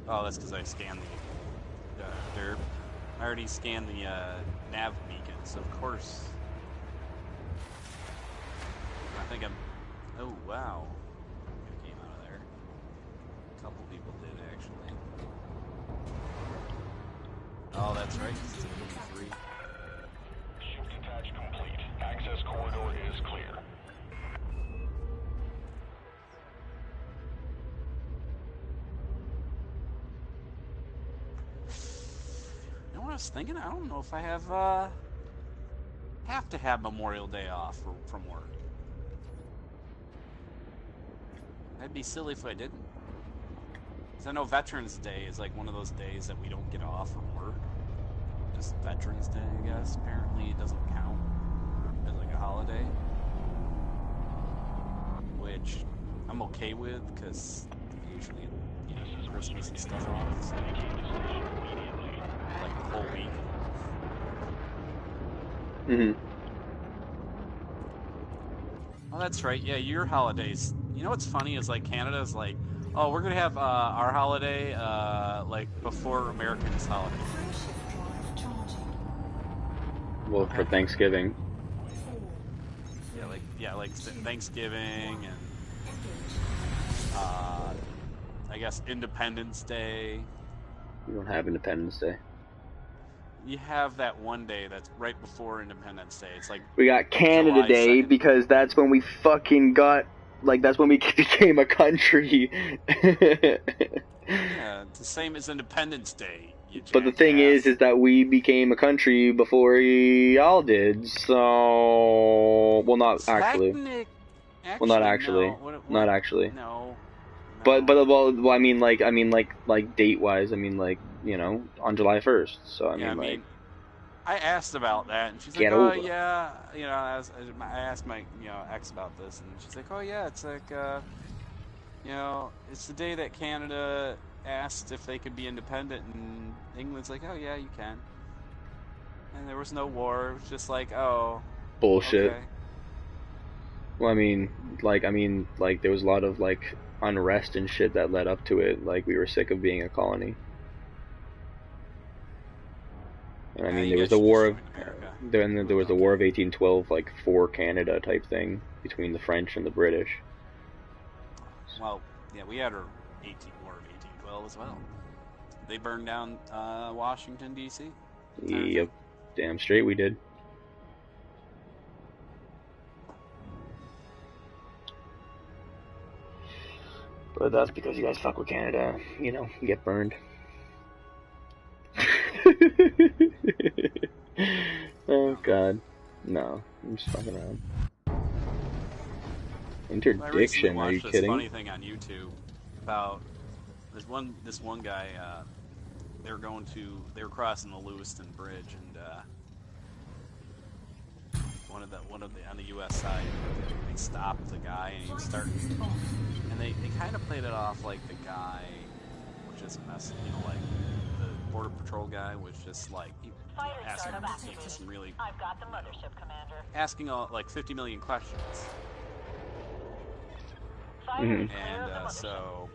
Oh, that's because I scanned the derp. I already scanned the nav beacon, so of course. I think I'm. Oh wow! I came out of there. A couple people did actually. Oh, that's right. It's 3. Ship detach complete. Access corridor is clear. You know what I was thinking? I don't know if I have to have Memorial Day off from work. That'd be silly if I didn't. Because I know Veterans Day is like one of those days that we don't get off from work. Just Veterans Day, I guess. Apparently it doesn't count as like a holiday. Which I'm okay with, because usually, you know, Christmas and stuff off. So, like the whole week. Mhm. Oh, that's right. Yeah, your holidays. You know what's funny is like Canada's like, oh, we're gonna have our holiday like before Americans' holiday. Well, for Thanksgiving. Yeah, like Thanksgiving and I guess Independence Day. We don't have Independence Day. You have that one day that's right before Independence Day. It's like we got Canada July Day 2nd. because that's when we fucking got, like, that's when we became a country. Yeah, it's the same as Independence Day. You But the thing is jackass. that we became a country before y'all did. So, well, not actually. Well, not actually. No. What? Not actually. No. But well, I mean like date wise, I mean, like, you know, on July 1st. So I mean, I asked about that, and she's like, get "Oh over. yeah," you know. I asked my ex about this, and she's like, "Oh yeah, it's like you know, it's the day that Canada asked if they could be independent, and England's like, oh yeah, you can." And there was no war. It was just like, oh, Bullshit. okay. Well, I mean, like there was a lot of like unrest and shit that led up to it. Like, we were sick of being a colony. And I mean, there was the War of then there was the War of 1812, like, for Canada type thing between the French and the British. Well, yeah, we had our War of 1812 as well. They burned down Washington D.C. Yep, damn straight we did. But that's because you guys fuck with Canada, you know, you get burned. Oh god. No, I'm just fucking around. Interdiction, I are you watched this kidding? funny thing on YouTube about this one guy. They were crossing the Lewiston Bridge, and one of the on the U.S. side, they stopped the guy, and he was starting, and they kind of played it off like the guy was just messing, you know, like the Border Patrol guy was just like asking some really, I've got the mothership, Commander. asking like 50 million questions. Mm-hmm. And so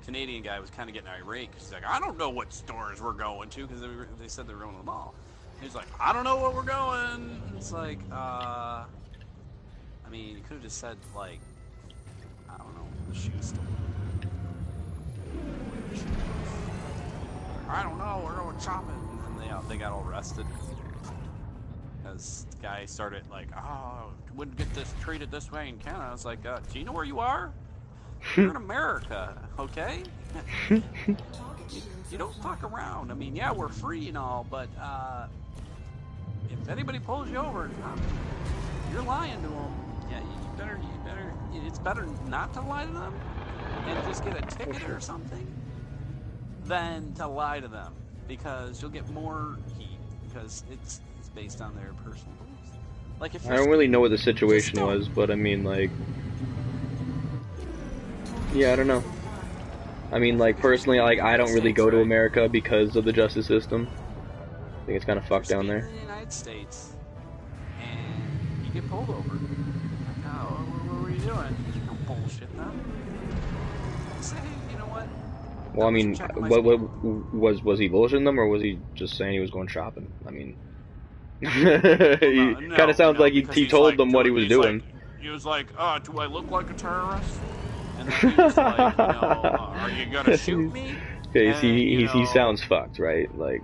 Canadian guy was kind of getting irate because he's like, I don't know what stores we're going to, because they said they were going to the mall. And he's like, I don't know what we're going. And it's like, I mean, you could have just said, like, I don't know, the shoe store. I don't know, we're going shopping. And then they got all arrested because the guy started like, oh, wouldn't get this treated this way in Canada. I was like, do you know where you are? You're in America, okay? you don't fuck around. I mean, yeah, we're free and all, but if anybody pulls you over, you're lying to them. Yeah, you better. It's better not to lie to them and just get a ticket or something than to lie to them, because you'll get more heat because it's based on their personal beliefs. Like, if I don't really know what the situation was, but I mean, like, yeah, I don't know. I mean, like, personally, like, I don't really go to America because of the justice system. I think it's kind of fucked down there. In the United States, and you get pulled over. Like, oh, what were you doing? You don't bullshit them. Say, hey, you know what? Well, I I wasn't mean, checking my what speed. was he bullshitting them, or was he just saying he was going shopping? I mean, Well, he kind of sounds like because he told them what he was he's like, doing. he was like, do I look like a terrorist? And then he was like, are you gonna shoot me? Because And he sounds fucked, right? Like,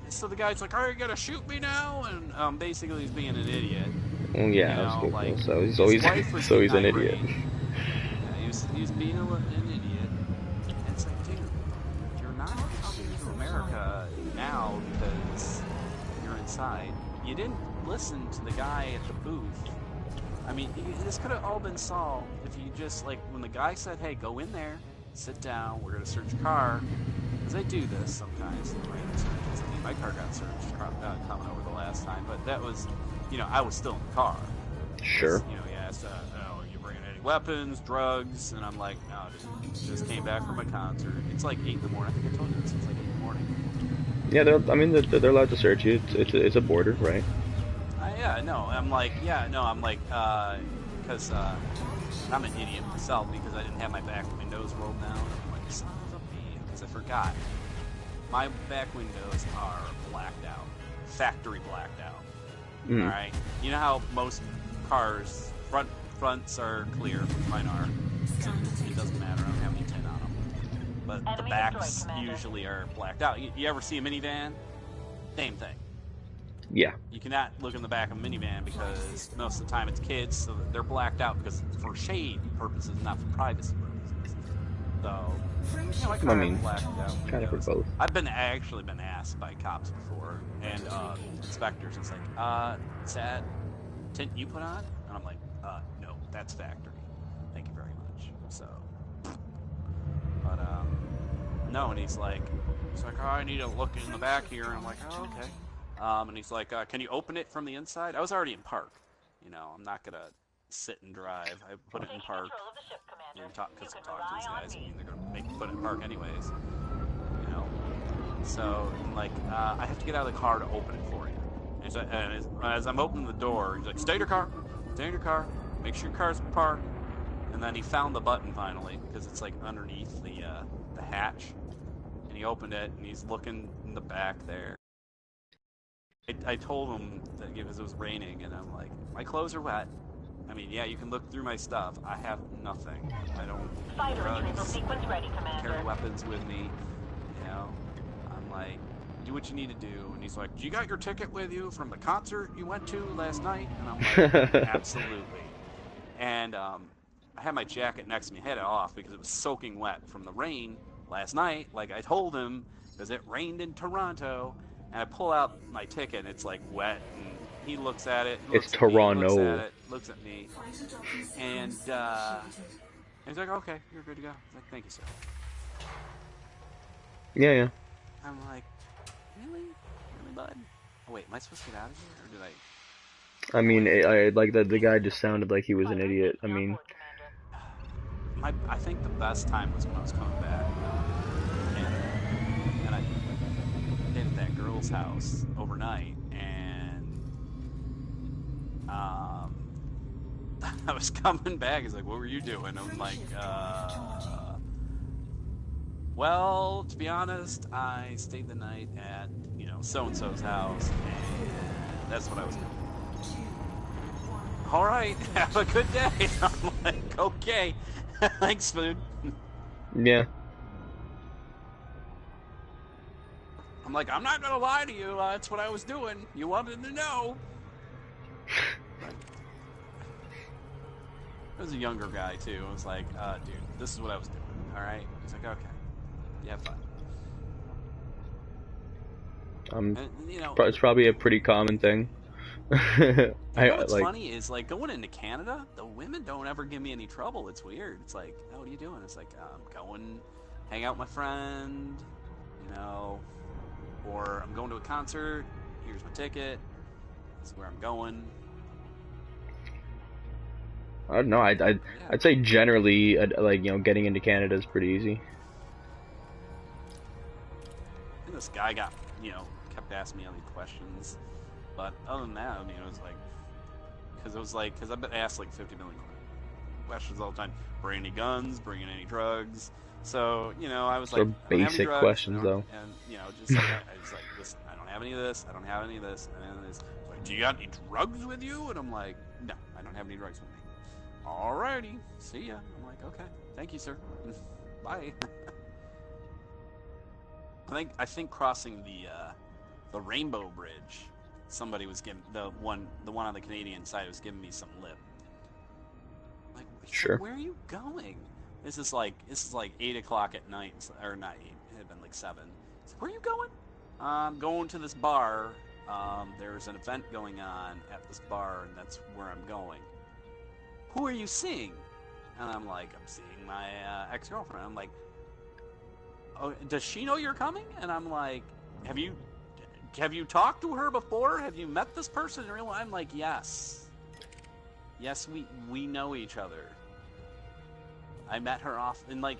so the guy's like, are you gonna shoot me now? And basically he's being an idiot. well, You yeah, know, like so his he's wife was so getting he's an idiot. irate. Yeah, he was being an idiot. And it's like, dude, you're not coming to America now because you're inside. You didn't listen to the guy at the booth. I mean, this could have all been solved if you just, like, when the guy said, hey, go in there, sit down, we're going to search your car. Because they do this sometimes, the random searches. I mean, my car got searched coming over the last time, but that was, I was still in the car. Sure. He asked, are you bringing any weapons, drugs? And I'm like, no, dude, just came back from a concert. It's like 8 in the morning. I think I told you this. It's like 8 in the morning. Yeah, they're allowed to search you. It's a border, right? Yeah, no, I'm like, because I'm an idiot myself because I didn't have my back windows rolled down. I'm like, son of a bee, because I forgot. My back windows are blacked out, factory blacked out. Mm. All right, you know how most cars fronts are clear, mine are. So it doesn't matter. I don't have any tint on them, but the backs usually are blacked out. You ever see a minivan? Same thing. Yeah. You cannot look in the back of a minivan because most of the time it's kids, so they're blacked out because for shade purposes, not for privacy purposes. So, my car has blacked out kind of for windows. both. I've actually been asked by cops before and inspectors. It's like, is that tint you put on? And I'm like, no, that's factory. Thank you very much. So, but no, and he's like, oh, I need to look in the back here, and I'm like, oh, okay. And he's like, can you open it from the inside? I was already in park. I'm not going to sit and drive. I put it in park. Because I talk to these guys. I mean, they're going to make me put it in park anyways. So, I have to get out of the car to open it for you. And as I'm opening the door, he's like, stay in your car. Stay in your car. Make sure your car's parked. And then he found the button finally, because it's like underneath the hatch. And he opened it, and he's looking in the back there. I told him that because it was raining, and I'm like, my clothes are wet. I mean, yeah, you can look through my stuff. I have nothing. I don't drugs, carry weapons with me. I'm like, do what you need to do. And he's like, do you got your ticket with you from the concert you went to last night? And I'm like, absolutely. And I had my jacket next to me. I had it off because it was soaking wet from the rain last night, like I told him, because it rained in Toronto. And I pull out my ticket, and it's like wet, and he looks at it, It's Toronto. Looks at me, and he's like, okay, you're good to go. He's like, thank you, sir. Yeah. I'm like, really, bud? Oh wait, am I supposed to get out of here, or did I? I mean, I like that the guy just sounded like he was an idiot. I mean, I think the best time was when I was coming back, and I stayed at that girl's house overnight, and I was coming back. He's like, what were you doing? I'm like, well, to be honest, I stayed the night at, so-and-so's house, and that's what I was doing. All right, have a good day. I'm like, okay, thanks, food. yeah. I'm like, I'm not gonna lie to you. That's what I was doing. You wanted to know. It was a younger guy too. I was like, dude, this is what I was doing. All right. He's like, okay, yeah, fine. And, It's probably a pretty common thing. What's funny is, like, going into Canada, the women don't ever give me any trouble. It's weird. It's like, oh, what are you doing? It's like, I'm going, hang out with my friend, or I'm going to a concert. Here's my ticket. This is where I'm going. I don't know. I'd say generally, getting into Canada is pretty easy. And this guy kept asking me all these questions, but other than that, it was like, because I've been asked like 50 million questions all the time. Bring any guns? Bring in any drugs? So, I was So like, I don't have any basic drugs, questions, though. And, just like, I was like, listen, I don't have any of this, I don't have any of this, and then it's like, do you got any drugs with you? And I'm like, no, I don't have any drugs with me. Alrighty, see ya. I'm like, okay, thank you, sir. Bye. I think crossing the Rainbow Bridge, somebody was giving the one on the Canadian side was giving me some lip. Like, Sure. where are you going? This is like 8 o'clock at night, or not 8. It had been like 7. He's like, where are you going? I'm going to this bar. There's an event going on at this bar, and that's where I'm going. Who are you seeing? And I'm like, I'm seeing my ex-girlfriend. I'm like, oh, does she know you're coming? And I'm like, have you talked to her before? Have you met this person in real life? I'm like, yes. Yes, we know each other. I met her off, and like,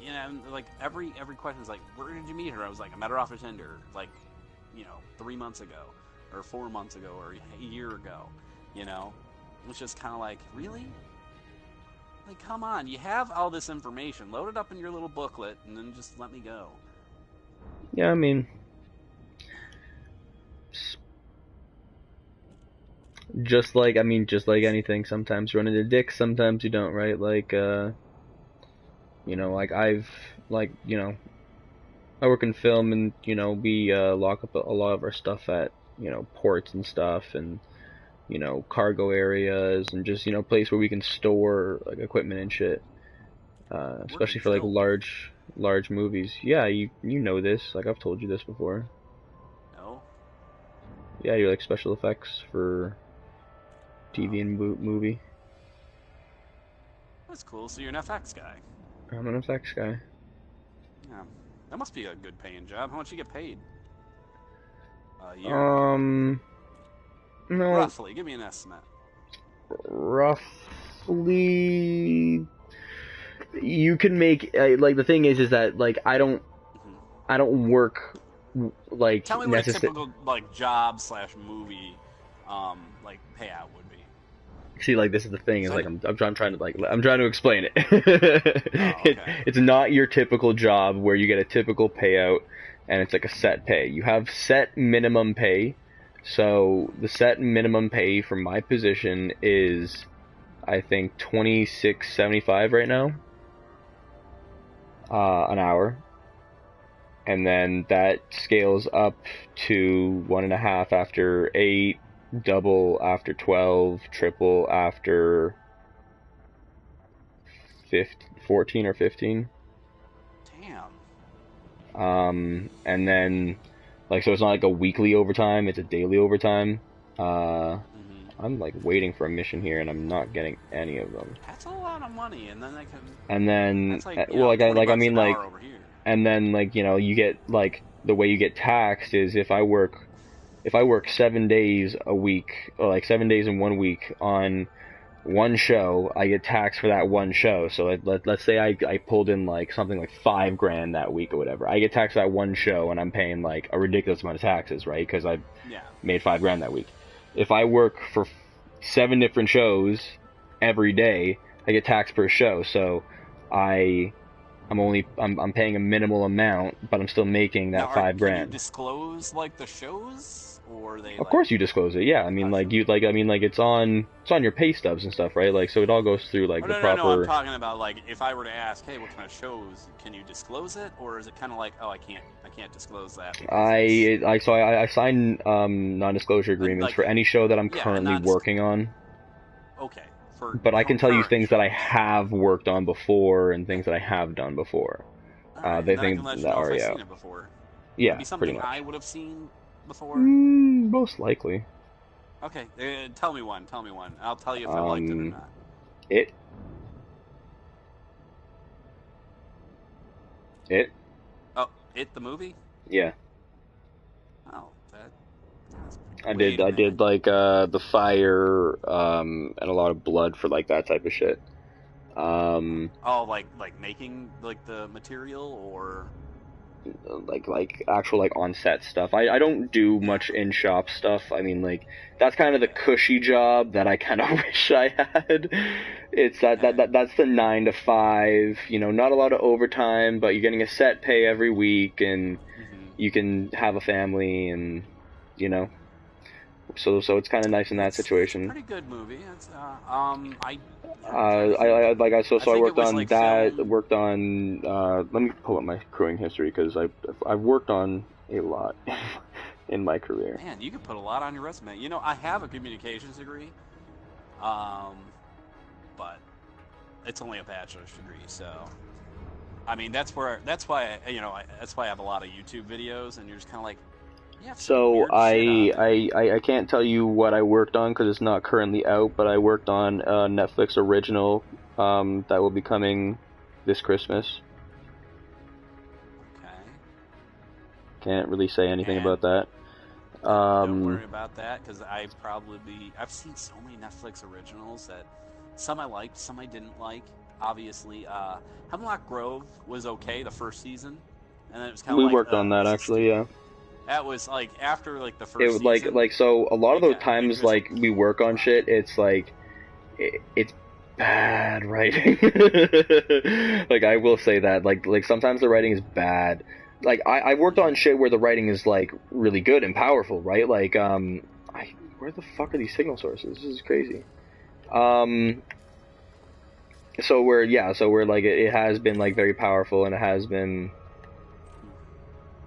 like every question is like, where did you meet her? I was like, I met her off of Tinder, like, 3 months ago, or 4 months ago, or a year ago. It's just kind of like, really? Like, come on, you have all this information. Load it up in your little booklet, and then just let me go. Yeah, I mean, just like anything, sometimes you run into dicks, sometimes you don't, right? Like, like I work in film, and, we lock up a lot of our stuff at, ports and stuff, and, cargo areas, and just, place where we can store, like, equipment and shit. Especially for, like, large movies. Yeah, you know this. Like, I've told you this before. No? Yeah, you're, like, special effects for TV and movie. That's cool. So you're an FX guy. I'm an effects guy. Yeah. That must be a good paying job. How much you get paid? A year? No. Roughly. Give me an estimate. Roughly, you can make, like, the thing is that, like, I don't work, like, tell me what a typical, like, job / movie, like, payout would be. See, like, this is the thing, is, like, I'm trying to explain it. Okay. It's not your typical job where you get a typical payout and it's like a set pay. You have set minimum pay. So the set minimum pay for my position is, I think, $26.75 right now, an hour, and then that scales up to 1.5 after 8, double after 12, triple after 14 or 15. Damn. And then, like, so it's not like a weekly overtime, it's a daily overtime. I'm, like, waiting for a mission here, and I'm not getting any of them. That's a lot of money, and then they can... And then, that's like, I mean, like, over here. and then, like, you get, like, the way you get taxed is if I work 7 days a week, or like 7 days in 1 week on one show, I get taxed for that one show. So let's say I pulled in, like, something like $5,000 that week or whatever. I get taxed for that one show, and I'm paying, like, a ridiculous amount of taxes, right? Because I made $5,000 that week. If I work for 7 different shows every day, I get taxed per show. So I'm paying a minimal amount, but I'm still making that $5,000. Can you disclose, like, the shows, or are they? Of course you disclose it. Yeah, I mean, like, it's on your pay stubs and stuff, right? Like, so it all goes through, like, the proper. No, I'm talking about, like, if I were to ask, hey, what kind of shows, can you disclose it, or is it kind of like, oh, I can't disclose that? I sign non-disclosure agreements, like, for any show that I'm currently working on. Okay. But I can tell you things that I have worked on before and things that I have done before. They think that are out. Seen it before. Yeah, be something pretty much. I would have seen before. Most likely. Okay, tell me one. I'll tell you if I liked it or not. It. Oh, It the movie? Yeah. Oh, I did like the fire and a lot of blood for, like, that type of shit. Oh, like making, like, the material, or like actual like on set stuff. I don't do much in shop stuff. I mean, like that's kind of the cushy job that I kind of wish I had. It's that's the 9 to 5. You know, not a lot of overtime, but you're getting a set pay every week, and you can have a family, and you know. So it's kind of nice in that situation. Pretty good movie. It's, I worked on like that. film. Worked on. Let me pull up my crewing history because I've worked on a lot in my career. Man, you could put a lot on your resume. You know, I have a communications degree, but it's only a bachelor's degree. So, I mean, that's why I have a lot of YouTube videos, and you're just kind of like. Yeah, So I can't tell you what I worked on because it's not currently out, but I worked on a Netflix original that will be coming this Christmas. Okay. Can't really say anything about that. Don't worry about that because I've seen so many Netflix originals that some I liked, some I didn't like. Obviously, Hemlock Grove was okay the first season, and then it was kind of we worked on that actually, yeah. That was like after like the first. It was like so a lot of those times like we work on shit. It's like it's bad writing. Like I will say that like sometimes the writing is bad. Like I worked on shit where the writing is like really good and powerful, right? Like where the fuck are these signal sources? This is crazy. So we're like it has been like very powerful, and it has been,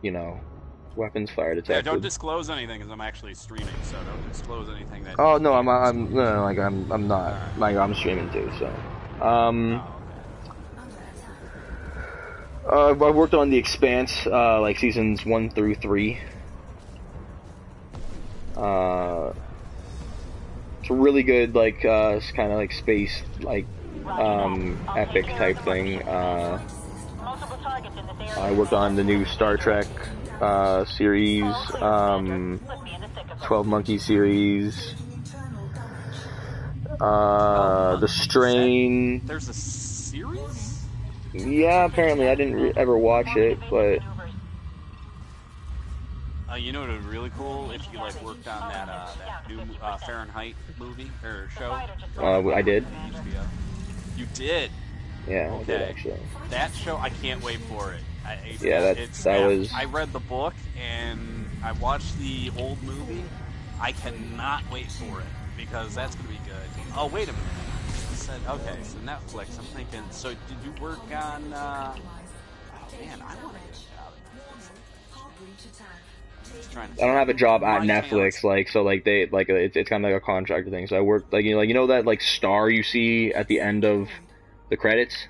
you know. Weapons fire detected. Yeah, don't disclose anything because I'm actually streaming, so don't disclose anything that. Oh no, I'm not. Like I'm streaming too, so. I worked on The Expanse, like seasons 1 through 3. It's a really good, like, kind of like space, like, epic type thing. I worked on the new Star Trek series, 12 Monkey series, The Strain. There's a series? Yeah, apparently I didn't ever watch it, but you know what would be really cool if you like worked on that new Fahrenheit movie or show? I did. HBO. You did. Yeah, okay. I did actually. That show, I can't wait for it. I read the book and I watched the old movie. I cannot wait for it because that's gonna be good. Oh wait a minute. You said okay, so Netflix. I'm thinking. So did you work on? Oh man, I want to get out of Netflix. I don't have a job at Netflix, like so, like they like it's kind of like a contractor thing. So I work like you know that like star you see at the end of the credits.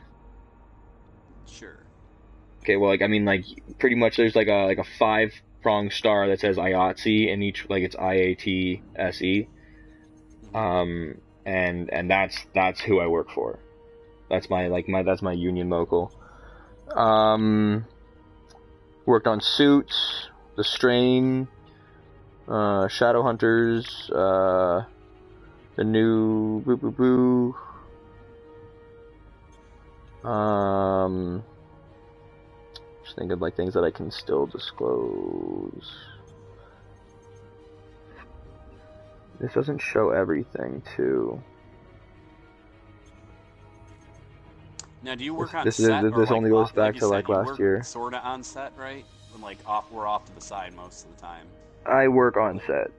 Sure. Okay, well, like I mean, like pretty much there's like a 5-pronged star that says IATSE, and each like it's IATSE, and that's who I work for. That's my union local. Worked on Suits, The Strain, Shadowhunters, the new Boo Boo Boo. Just think of like things that I can still disclose. This doesn't show everything too. Now, do you work on this set? This only goes back to like last year. Sorta on set, right? And like we're off to the side most of the time. I work on set.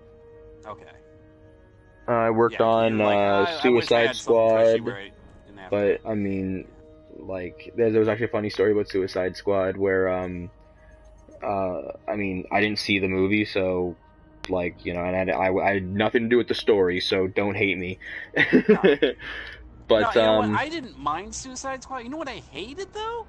Okay. I worked on Suicide Squad, but I mean, like there was actually a funny story about Suicide Squad where I mean I didn't see the movie, so like you know, and I had nothing to do with the story, so don't hate me. But no, you know what? I didn't mind Suicide Squad. You know what I hated though?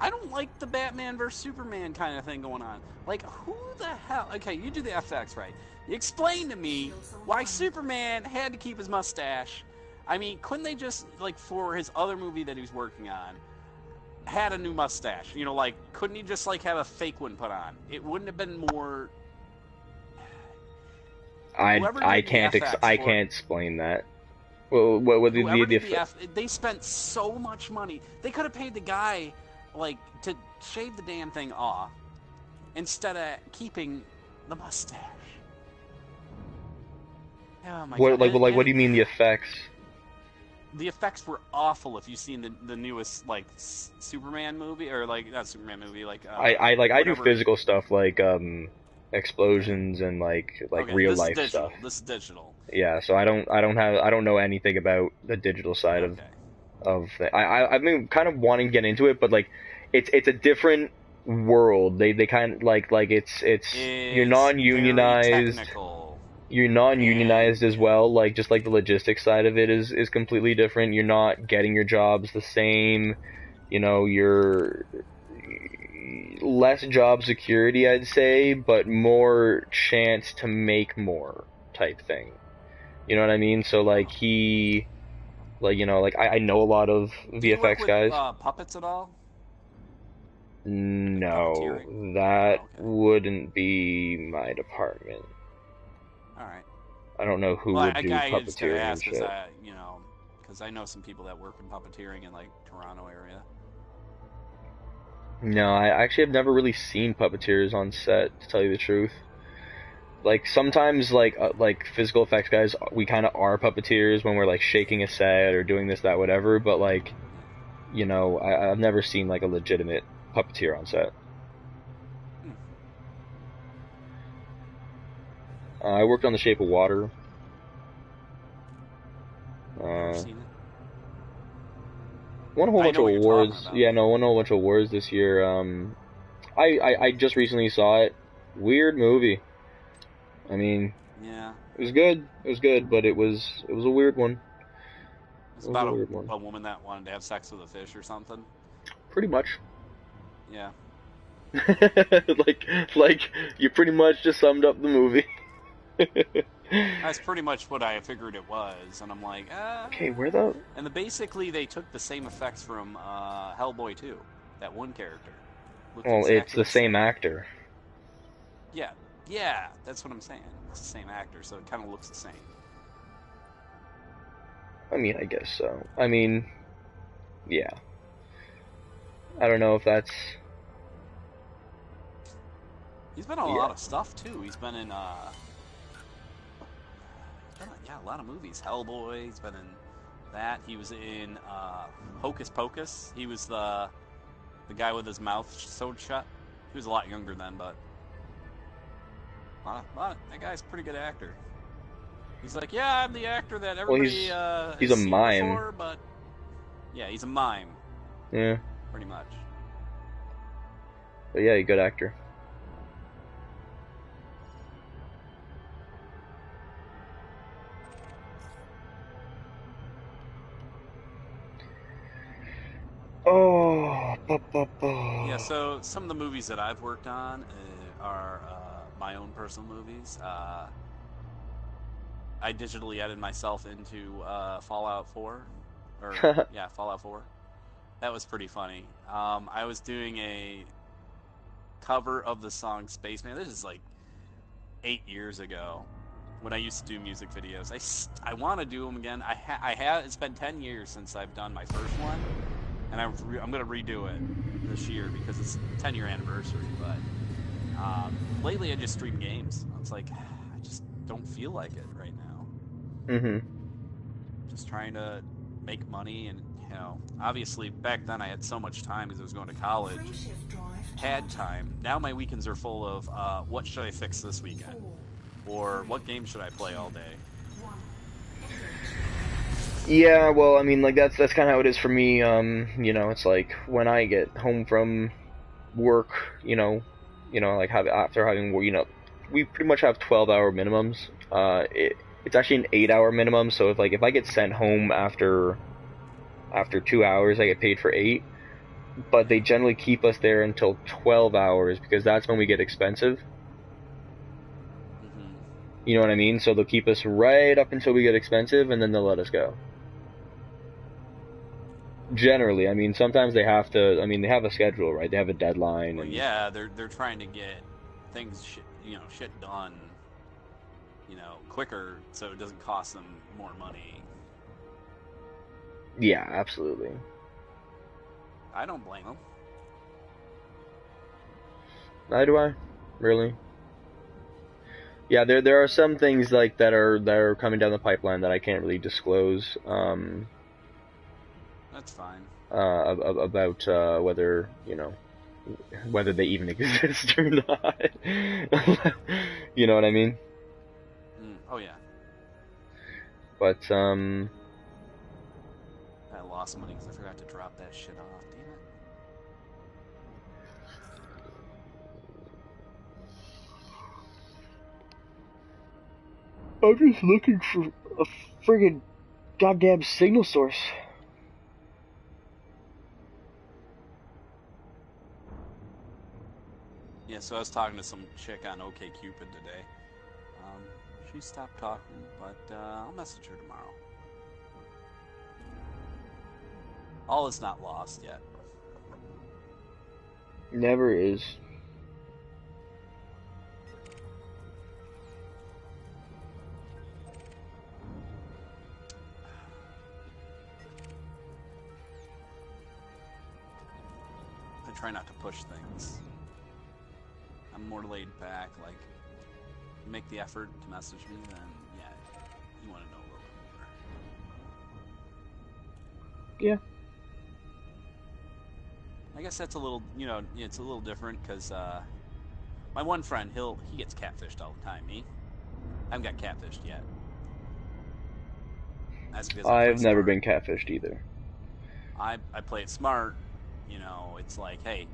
I don't like the Batman vs Superman kind of thing going on. Like, who the hell? Okay, you do the FX right. Explain to me why Superman had to keep his mustache. I mean, couldn't they just, like, for his other movie that he was working on, had a new mustache? You know, like, couldn't he just, like, have a fake one put on? It wouldn't have been more... I can't explain that. Well, what they spent so much money. They could have paid the guy, like, to shave the damn thing off, instead of keeping the mustache. Oh my What god! what do you mean the effects? The effects were awful. If you've seen the newest like Superman movie, or like not Superman movie, like I do whatever. physical stuff like explosions and like Okay, real this is life digital. stuff. This is digital. Yeah, so I don't know anything about the digital side Okay. I've been kind of wanting to get into it, but like it's a different world. They kind of like you're It's very non-unionized. technical. You're non-unionized And as well. Like just like the logistics side of it is completely different. You're not getting your jobs the same. You know, you're less job security, I'd say, but more chance to make more type thing. You know what I mean? So like I know a lot of do you work VFX with guys. puppets at all? Like No, puppeteering? that Oh, okay. wouldn't be my department. All right. I don't know who Well, would do I just gotta puppeteering and ask because shit. because I know some people that work in puppeteering in like Toronto area. No, I actually have never really seen puppeteers on set, to tell you the truth. Like sometimes, like physical effects guys, we kind of are puppeteers when we're like shaking a set or doing this, that, whatever. But like, I've never seen like a legitimate puppeteer on set. I worked on The Shape of Water. Never seen it. Won a whole I bunch know of what you're awards. talking about. Yeah, no, won a whole bunch of awards this year. I just recently saw it. Weird movie. I mean, Yeah. it was good. It was good, but it was a weird one. It's It was a about weird one. a woman that wanted to have sex with a fish or something. Pretty much. Yeah. like you pretty much just summed up the movie. That's pretty much what I figured it was, and I'm like, Okay, where the? And basically they took the same effects from Hellboy 2, that one character. Looked Well, exactly it's the same actor. Yeah, that's what I'm saying. It's the same actor, so it kind of looks the same. I mean, I guess so. I mean, yeah. I don't know if that's. He's been in a lot of stuff too. He's been in a lot of movies. Hellboy. He's been in that. He was in Hocus Pocus. He was the guy with his mouth sewed shut. He was a lot younger then, but that guy's a pretty good actor. He's like, yeah, I'm the actor that everybody he's has a seen mime. before, but yeah, he's a mime. Yeah. Pretty much. But yeah, he's a good actor. Oh, Yeah, so some of the movies that I've worked on are my own personal movies. I digitally edited myself into Fallout 4. Yeah, Fallout 4. That was pretty funny. I was doing a cover of the song Spaceman. This is like 8 years ago when I used to do music videos. I want to do them again. I have. It's been 10 years since I've done my first one, and I'm going to redo it this year because it's 10-year anniversary. But lately I just stream games. It's like I just don't feel like it right now. Just trying to make money, and obviously back then I had so much time because I was going to college. Had time. Now my weekends are full of what should I fix this weekend, or what game should I play all day. Yeah, well, I mean, like that's kind of how it is for me. It's like when I get home from work, like after having, we pretty much have 12-hour minimums. It's actually an 8-hour minimum. So if I get sent home after 2 hours, I get paid for 8. But they generally keep us there until 12 hours because that's when we get expensive. You know what I mean? So they'll keep us right up until we get expensive, and then they'll let us go. Generally, I mean, sometimes they have to. I mean, they have a schedule, right? They have a deadline. Well, yeah, they're trying to get things, shit done, quicker, so it doesn't cost them more money. Yeah, absolutely. I don't blame them. Neither do I. Really. Yeah, there are some things like that are coming down the pipeline that I can't really disclose. That's fine. About whether whether they even exist or not. You know what I mean? Oh yeah. But I lost money because I forgot to drop that shit off. Damn it. I'm just looking for a friggin' goddamn signal source. Yeah, so I was talking to some chick on OkCupid today. She stopped talking, but I'll message her tomorrow. All is not lost yet. Never is. I try not to push things. I'm more laid back, like, make the effort to message me, then, yeah, you want to know a little bit more. Yeah. I guess that's a little, it's a little different, because my one friend, he gets catfished all the time. Me, I haven't got catfished yet. That's because I've never been catfished either. I play it smart. It's like, hey,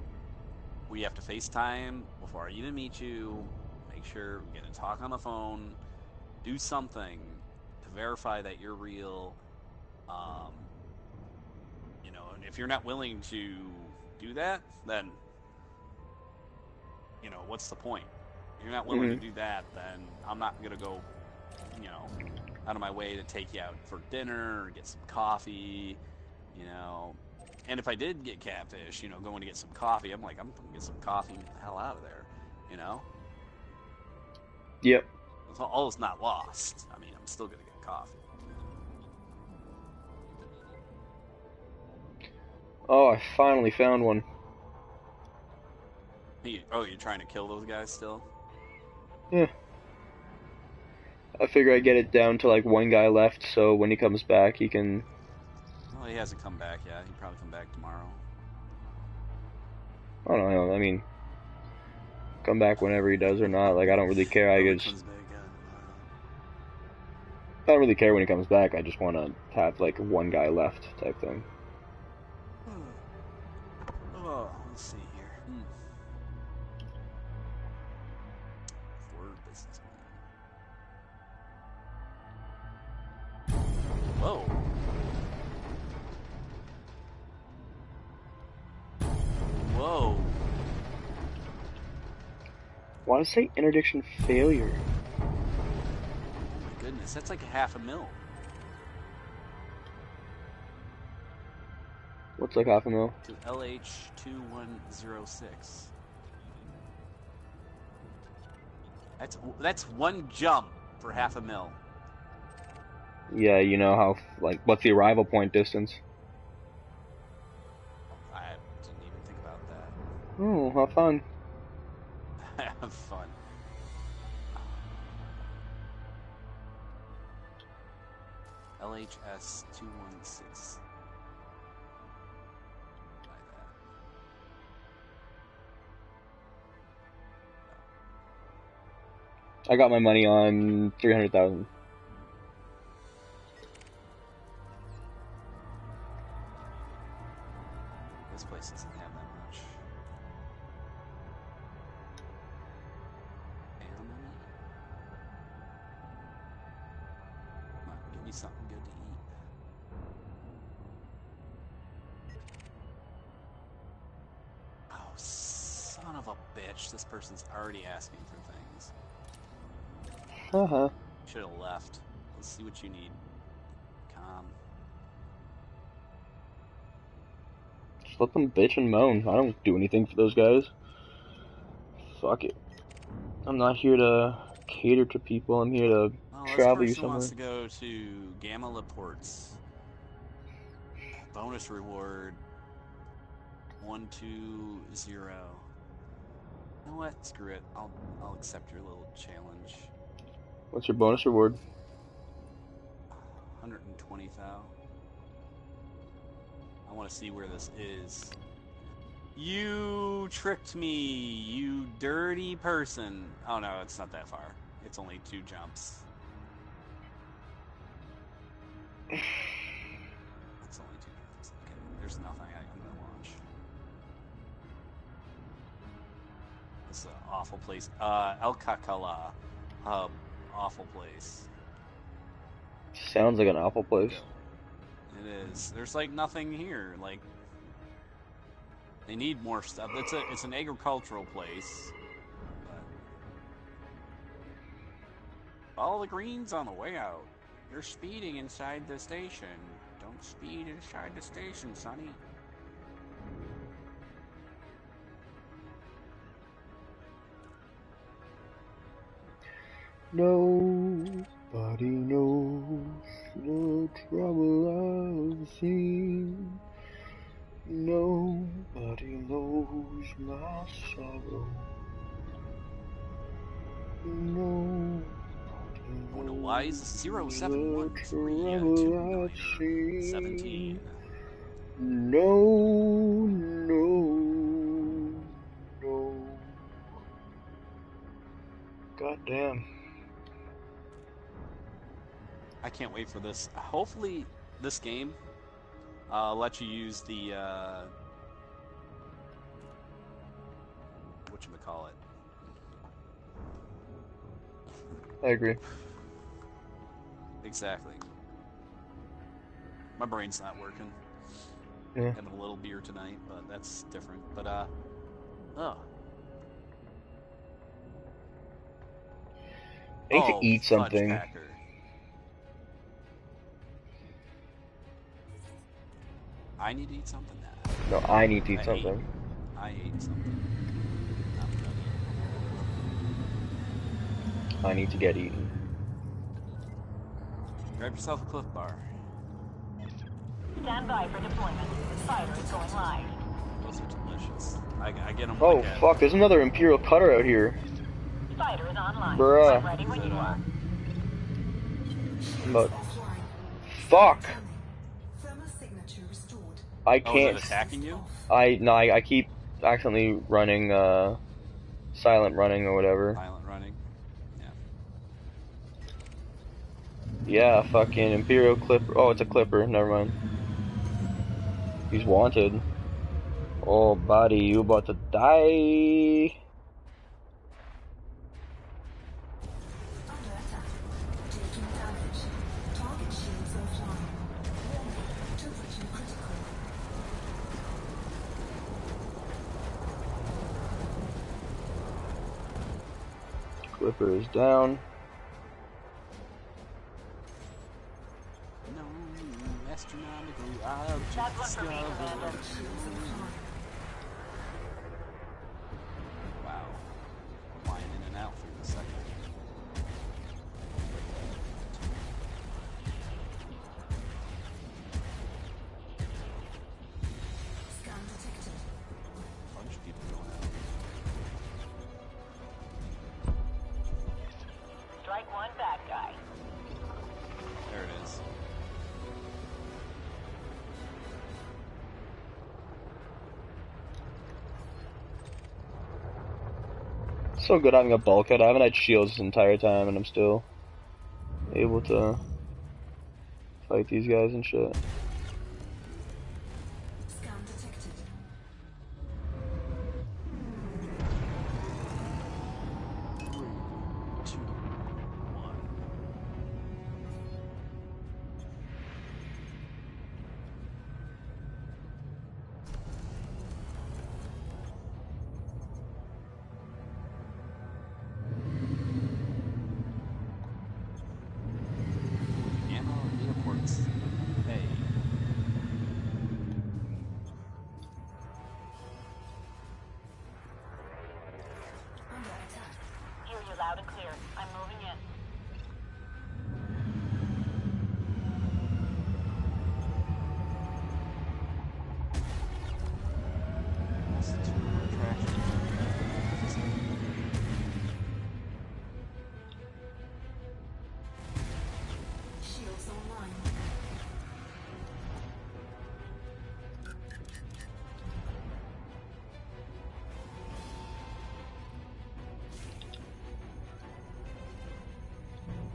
we have to FaceTime before I even meet you. Make sure we get to talk on the phone. Do something to verify that you're real. And if you're not willing to do that, then, what's the point? If you're not willing to do that, then I'm not going to go, out of my way to take you out for dinner or get some coffee, And if I did get catfish, going to get some coffee, I'm like, I'm going to get some coffee and get the hell out of there, Yep. All is not lost. I mean, I'm still going to get coffee. Oh, I finally found one. You're trying to kill those guys still? Yeah. I figure I get it down to like one guy left, so when he comes back, he can... Well, he hasn't come back yet. He'll probably come back tomorrow. I don't know, I mean... Come back whenever he does or not, like, I don't really care, I don't really care when he comes back, I just want to have, like, one guy left type thing. Oh, let's see here. Ford businessman. Whoa. Whoa. Why does it say interdiction failure? Oh my goodness, that's like $500,000. What's like $500,000? To LH2106. That's one jump for $500,000. Yeah, you know how, like, what's the arrival point distance? I didn't even think about that. Oh, have fun. Have fun. LHS 216. I got my money on 300,000. This place doesn't have that much. Come on, give me something good to eat. Oh, son of a bitch. This person's already asking for things. Should have left. Let's see what you need. Calm. Just let them bitch and moan. I don't do anything for those guys. Fuck it. I'm not here to cater to people. I'm here to travel you somewhere. This person wants to go to Gamma Laports. Bonus reward 120. know what? Screw it. I'll accept your little challenge. What's your bonus reward? 120 thou. I want to see where this is. You tricked me, you dirty person. Oh no, it's not that far. It's only 2 jumps. It's only 2 jumps. Okay, there's nothing I'm gonna launch. This is an awful place. El Cacala hub, awful place. Sounds like an awful place. It is. There's like nothing here. Like they need more stuff. It's an agricultural place. But follow the greens on the way out. You're speeding inside the station. Don't speed inside the station, sonny. Nobody knows the trouble I've seen. Nobody knows my sorrow. Nobody Oh no, why is knows 0713 the on 2 trouble I've seen. 17? No. God damn. I can't wait for this. Hopefully, this game lets you use the whatchamacallit. I agree. Exactly. My brain's not working. Yeah. Had a little beer tonight, but that's different. But oh. I need to eat something. Fudge packer. I need to eat something now. No, I need to eat something. I ate something. I'm done. I need to get eaten. Grab yourself a Cliff Bar. Stand by for deployment. Fighter is going live. Those are delicious. I get them. Oh like at- fuck, there's another Imperial cutter out here. Fighter is online. Bruh. I'm ready when you are. But fuck! I Oh, is can't. it attacking you? I keep accidentally running silent running or whatever. Violent running. Yeah. Yeah, fucking Imperial Clipper. Oh, it's a Clipper. Never mind. He's wanted. Oh, buddy, you about to die. Clipper is down. No astronomical object That's one for me, Commander. Wow. Flying in and out for a second. Bunch of people going out. Strike one, bad guy. There it is. So good having a bulkhead. I haven't had shields this entire time, and I'm still able to fight these guys and shit. Scan detected. 3, 2, 1. Ammo airports. Hey.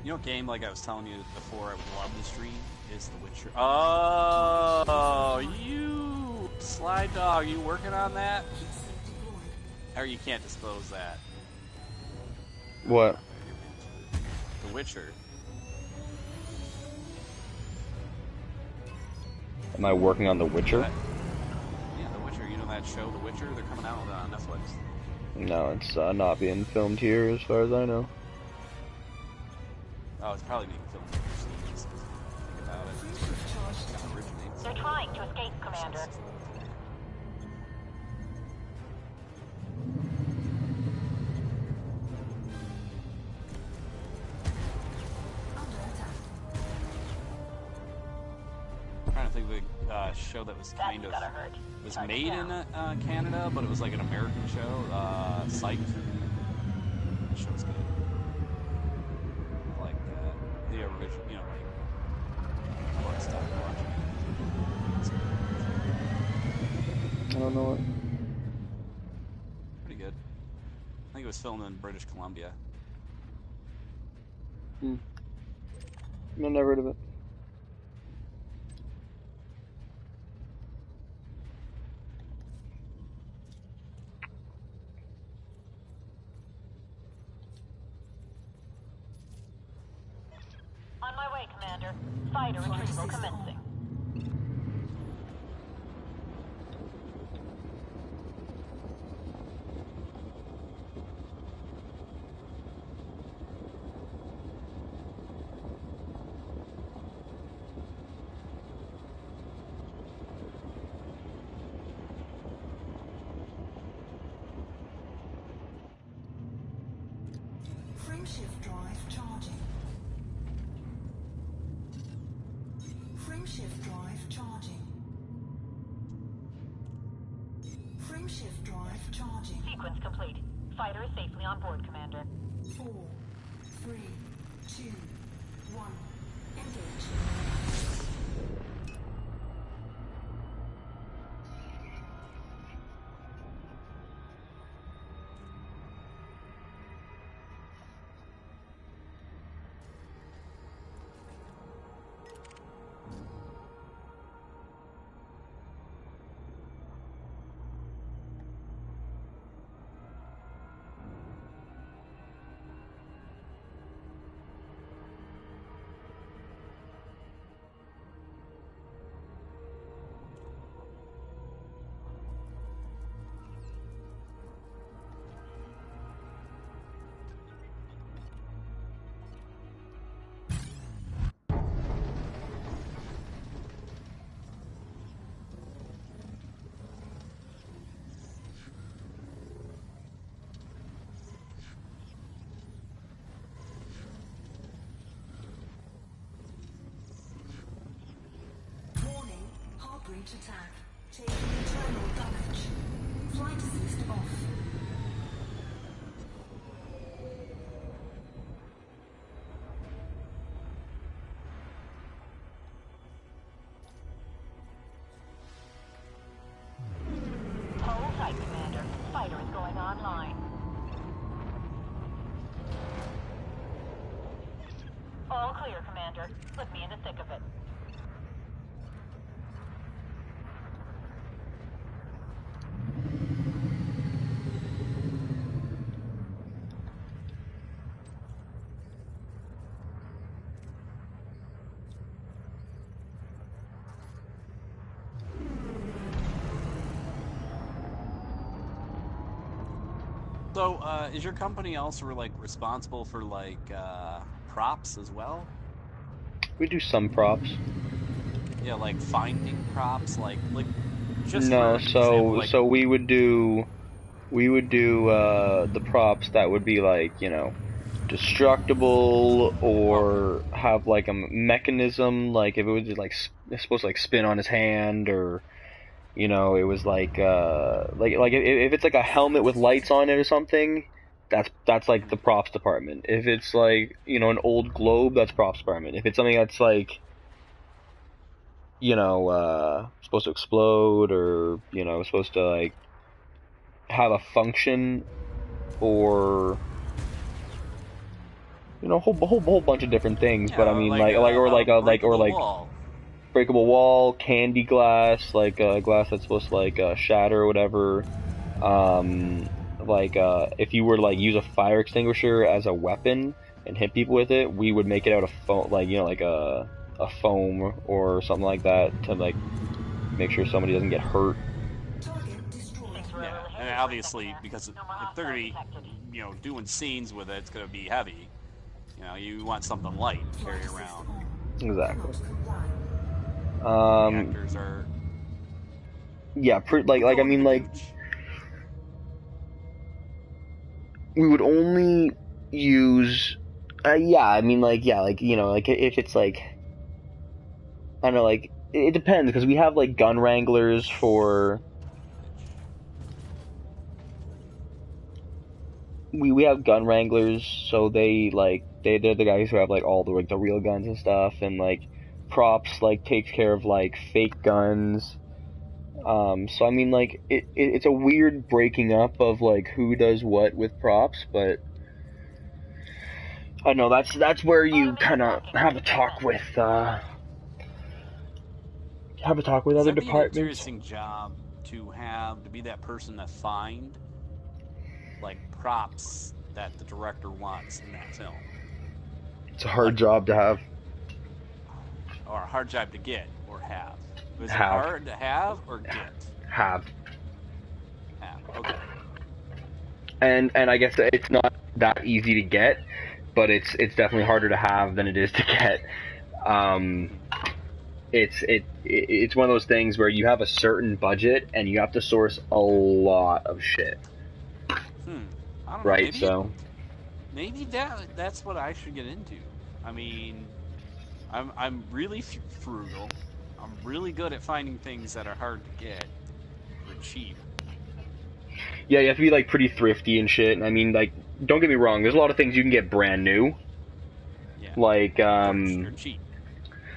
You know, what game like I was telling you before I would love to stream is The Witcher. Oh, you Sly Dog, you working on that? Or you can't disclose that. What? The Witcher. Am I working on The Witcher? Yeah, The Witcher. You know that show, The Witcher? They're coming out on Netflix. No, it's not being filmed here, as far as I know. Oh, it's probably being filmed overseas. Think about it. It's kind of originates. They're trying to escape, Commander. I'm trying to think of a show that was kind That's of gotta hurt. was Hard to made in tell. Canada, but it was like an American show. Psych. The show's good. I like that. The original, you know, like blood stuff. I don't know what. Pretty good. I think it was filmed in British Columbia. I've never heard of it. On my way, Commander. Fighter retrieval commencing. Frameshift drive charging. Frameshift drive charging. Frameshift drive charging. Sequence complete. Fighter is safely on board, Commander. 4, 3, 2, 1. Engage. Breach attack. Taking internal damage. Flight assist off. Hold tight, Commander. Fighter is going online. All clear, Commander. Put me in the thick of it. So, is your company also like responsible for like props as well? We do some props. Yeah, like finding props, like just No, for example, like, so we would do the props that would be like, you know, destructible or have like a mechanism, like if it was like it's supposed to like spin on his hand, or you know, it was like if it's like a helmet with lights on it or something, that's like the props department. If it's like, you know, an old globe, that's props department. If it's something that's like, you know, supposed to explode, or you know, supposed to like have a function, or whole bunch of different things. Yeah, but I mean, wall. breakable wall, candy glass, like glass that's supposed to like shatter or whatever. If you were to like use a fire extinguisher as a weapon and hit people with it, we would make it out of foam, like a foam or something like that to like make sure somebody doesn't get hurt. Target destroyed. Yeah, and obviously because if they're gonna be, doing scenes with it, it's gonna be heavy. You want something light to carry around. Exactly. Actors are. Yeah, I mean, like, we would only use, if it's like, I don't know, like, it depends, because we have, like, gun wranglers for, we have gun wranglers, so they're the guys who have, like, all the, like, the real guns and stuff, and, like, props, like, takes care of, like, fake guns. So I mean, like, it's a weird breaking up of, like, who does what with props, but I don't know, that's where you kind of have a talk with other That'd be an departments. interesting job to be that person to find, like, props that the director wants in that film. It's a hard job to have. Or a hard job to get, or have. Is it Have. hard to have or get? Have. Have, okay. And I guess it's not that easy to get, but it's definitely harder to have than it is to get. It's one of those things where you have a certain budget and you have to source a lot of shit. I don't know, right, so maybe that's what I should get into. I mean, I'm really frugal. I'm really good at finding things that are hard to get for cheap. Yeah, you have to be, like, pretty thrifty and shit. And I mean, like, don't get me wrong, there's a lot of things you can get brand new. Yeah. Like, They're cheap.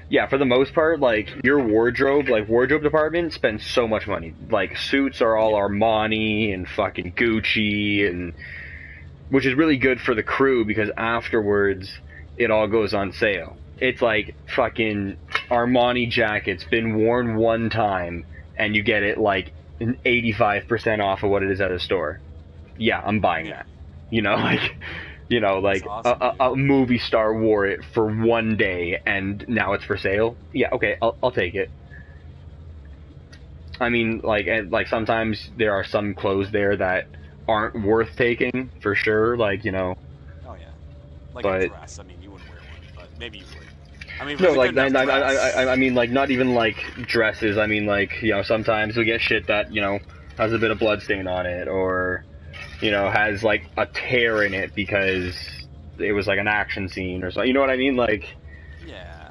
yeah, for the most part, like, your wardrobe department spends so much money. Like, suits are all Armani and fucking Gucci, and which is really good for the crew because afterwards it all goes on sale. It's like fucking Armani jacket's been worn one time and you get it like 85% off of what it is at a store. Yeah, I'm buying that. Like awesome, a movie star wore it for one day and now it's for sale. Yeah, okay, I'll take it. I mean, like sometimes there are some clothes there that aren't worth taking for sure. Like, Oh yeah. Like but, a dress. I mean, you wouldn't wear one, but maybe you would. I mean, no, like I mean, like not even like dresses. I mean, like sometimes we get shit that has a bit of blood stain on it, or has like a tear in it because it was like an action scene or something. You know what I mean? Like, yeah.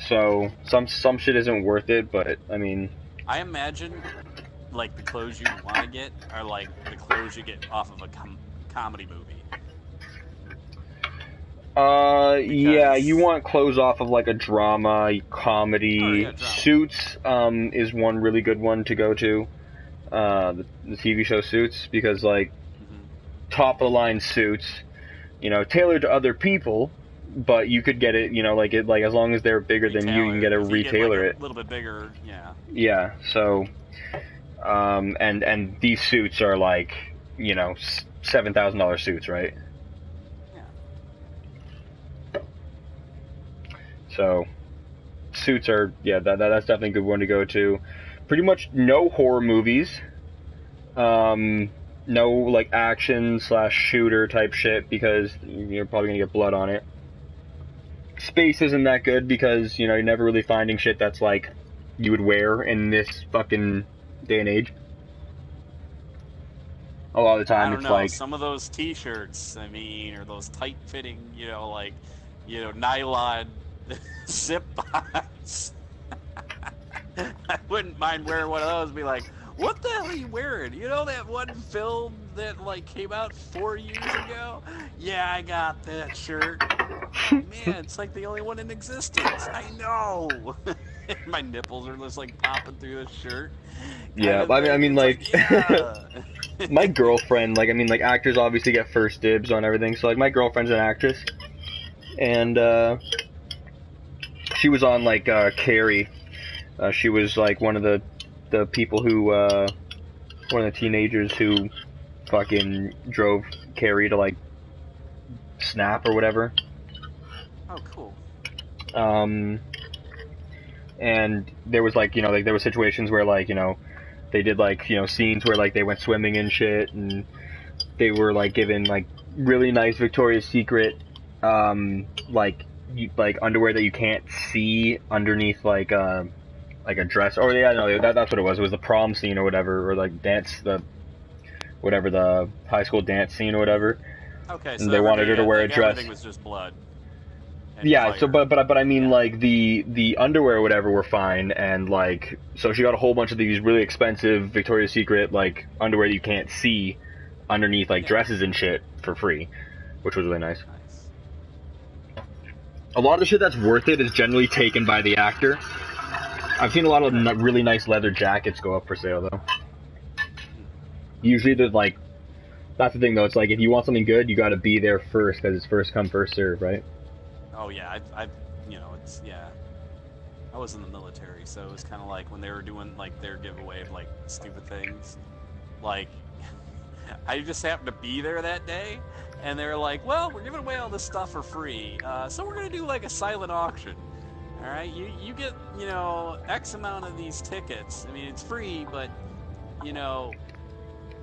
So some shit isn't worth it, but I mean, I imagine like the clothes you want to get are like the clothes you get off of a comedy movie. Yeah, you want clothes off of like a drama, comedy. Oh, yeah, drama. Suits is one really good one to go to. The TV show Suits, because like top of the line Suits, tailored to other people, but you could get it, like as long as they're bigger than you can get a retailer it. A little bit bigger, yeah. Yeah, so and these suits are like, $7,000 suits, right? So, suits are, that's definitely a good one to go to. Pretty much no horror movies. No, like, action/shooter type shit, because you're probably gonna get blood on it. Space isn't that good, because, you're never really finding shit that's, like, you would wear in this fucking day and age. A lot of the time, it's like... some of those t-shirts, I mean, or those tight-fitting, nylon... zip-ons. I wouldn't mind wearing one of those and be like, what the hell are you wearing? You know that one film that like came out 4 years ago? Yeah, I got that shirt. Man, it's like the only one in existence. I know. My nipples are just like popping through the shirt. Yeah, I mean like yeah. My girlfriend, like actors obviously get first dibs on everything, so like my girlfriend's an actress. and she was on like Carrie. She was like one of the people who one of the teenagers who fucking drove Carrie to like Snap or whatever. Oh, cool. And there was like, you know, like there were situations where like, you know, they did like, you know, scenes where like they went swimming and shit, and they were like given like really nice Victoria's Secret like underwear that you can't see underneath like a dress, or yeah, no, that's what it was. It was the prom scene or whatever, or like the high school dance scene or whatever. Okay, and so they wanted her to wear a like dress. Everything was just blood. And Yeah, fire. so but I mean, like the underwear or whatever were fine, and like so she got a whole bunch of these really expensive Victoria's Secret like underwear that you can't see underneath like dresses and shit for free, which was really nice. A lot of the shit that's worth it is generally taken by the actor. I've seen a lot of really nice leather jackets go up for sale though. Usually there's like, that's the thing though, it's like if you want something good, you got to be there first because it's first come first serve, right? Oh yeah, I you know, it's, yeah. I was in the military, so it was kind of like when they were doing like their giveaway of like stupid things. Like, I just happened to be there that day, and they were like, "Well, we're giving away all this stuff for free, so we're gonna do like a silent auction. All right, you get, you know, X amount of these tickets. I mean, it's free, but you know,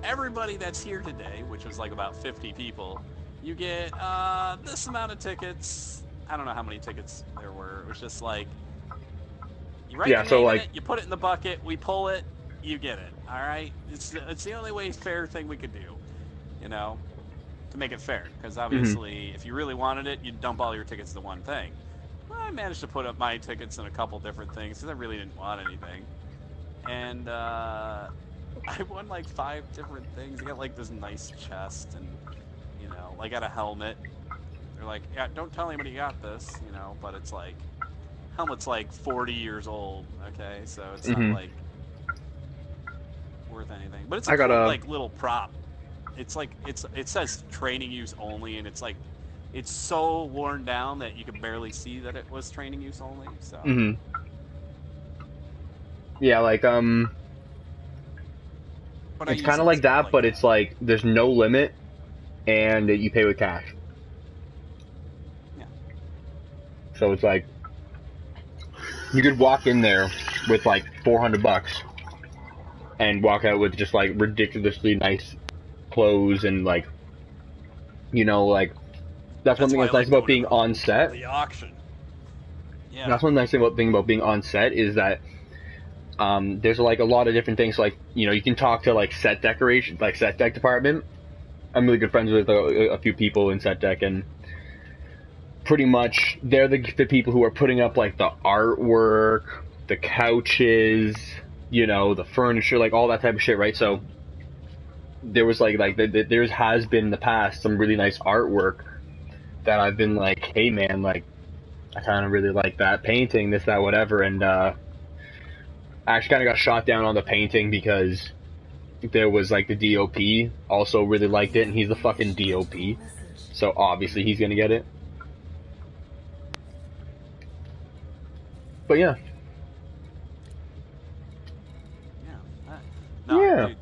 everybody that's here today, which was like about 50 people, you get this amount of tickets." I don't know how many tickets there were. It was just like, you write your name in it, you put it in the bucket, we pull it, you get it. All right, it's the only way fair thing we could do, you know, to make it fair. Because obviously, if you really wanted it, you'd dump all your tickets to one thing. Well, I managed to put up my tickets in a couple different things because I really didn't want anything, and I won like 5 different things. I got like this nice chest, and you know, like got a helmet. They're like, yeah, don't tell anybody you got this, you know, but it's like, helmet's like 40 years old, okay, so it's not like worth anything, but it's a cool, like little prop. It's like, it says training use only, and it's like, it's so worn down that you could barely see that it was training use only. So yeah, like it's kind of like that, but it's like there's no limit, and you pay with cash. So it's like, you could walk in there with like $400 and walk out with just like ridiculously nice clothes and like, you know, like that's one thing that's nice about being on set. The auction. Yeah. That's one nice thing about being on set is that there's like a lot of different things. Like, you know, you can talk to like set decoration, like set deck department. I'm really good friends with a few people in set deck, and pretty much they're the people who are putting up like the artwork, the couches, you know, the furniture, like all that type of shit, right? So there was like there has been in the past some really nice artwork that I've been like, hey man, like I kind of really like that painting, this, that, whatever, and I actually kind of got shot down on the painting because there was like the DOP also really liked it, and he's the fucking DOP, so obviously he's gonna get it. But yeah. No, Yeah. dude,